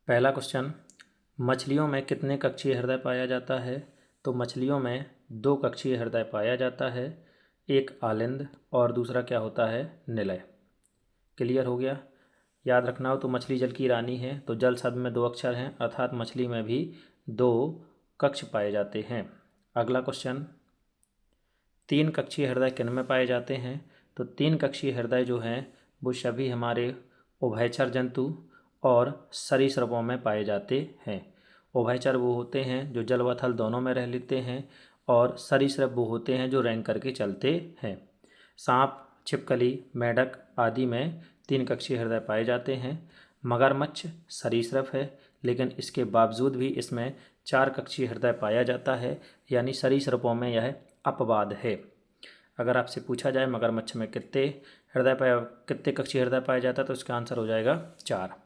पहला क्वेश्चन, मछलियों में कितने कक्षीय हृदय पाया जाता है? तो मछलियों में 2 कक्षीय हृदय पाया जाता है, एक आलिंद और दूसरा क्या होता है, निलय। क्लियर हो गया? याद रखना हो तो मछली जल की रानी है, तो जल शब्द में 2 अक्षर हैं, अर्थात मछली में भी 2 कक्ष पाए जाते हैं। अगला क्वेश्चन, 3 कक्षीय हृदय किन में पाए जाते हैं? तो 3 कक्षीय हृदय जो हैं वो सभी हमारे उभयचर जंतु और सरीसृपों में पाए जाते हैं। उभयचर वो होते हैं जो जल व थल दोनों में रह लेते हैं, और सरीसृप वो होते हैं जो रेंग करके चलते हैं। सांप, छिपकली, मेंढक आदि में 3 कक्षीय हृदय पाए जाते हैं। मगरमच्छ सरीसृप है, लेकिन इसके बावजूद भी इसमें 4 कक्षीय हृदय पाया जाता है, यानी सरीसृपों में यह अपवाद है। अगर आपसे पूछा जाए मगरमच्छ में कितने कक्षीय हृदय पाया जाता है, तो इसका आंसर हो जाएगा 4।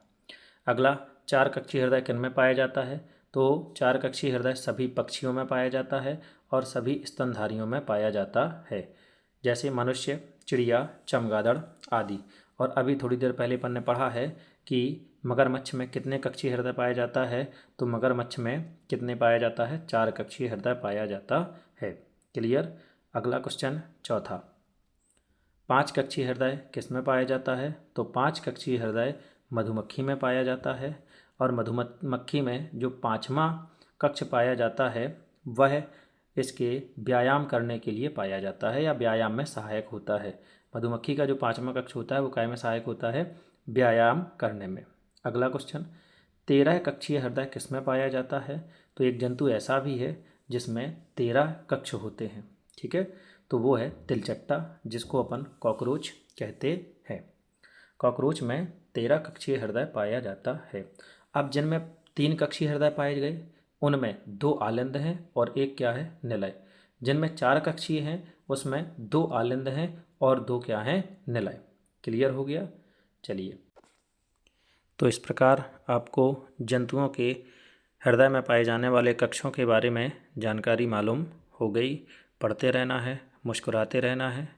अगला, 4 कक्षीय हृदय किन में पाया जाता है? तो 4 कक्षीय हृदय सभी पक्षियों में पाया जाता है और सभी स्तनधारियों में पाया जाता है, जैसे मनुष्य, चिड़िया, चमगादड़ आदि। और अभी थोड़ी देर पहले अपन ने पढ़ा है कि मगरमच्छ में कितने कक्षीय हृदय पाया जाता है, तो मगरमच्छ में कितने पाया जाता है? 4 कक्षीय हृदय पाया जाता है। क्लियर? अगला क्वेश्चन, चौथा, 5 कक्षीय हृदय किस में पाया जाता है? तो 5 कक्षीय हृदय मधुमक्खी में पाया जाता है, और मधुमक्खी में जो 5वां कक्ष पाया जाता है वह इसके व्यायाम करने के लिए पाया जाता है, या व्यायाम में सहायक होता है। मधुमक्खी का जो 5वां कक्ष होता है वो काय में सहायक होता है? व्यायाम करने में। अगला क्वेश्चन, 13 कक्षीय हृदय किस में पाया जाता है? तो एक जंतु ऐसा भी है जिसमें 13 कक्ष होते हैं, ठीक है, तो वो है तिलचट्टा, जिसको अपन कॉकरोच कहते हैं। कॉकरोच में 13 कक्षीय हृदय पाया जाता है। अब जिनमें 3 कक्षीय हृदय पाए गए उनमें 2 आलिंद हैं और एक क्या है, निलय। जिनमें 4 कक्षीय हैं उसमें 2 आलिंद हैं और 2 क्या हैं, निलय। क्लियर हो गया? चलिए, तो इस प्रकार आपको जंतुओं के हृदय में पाए जाने वाले कक्षों के बारे में जानकारी मालूम हो गई। पढ़ते रहना है, मुस्कुराते रहना है।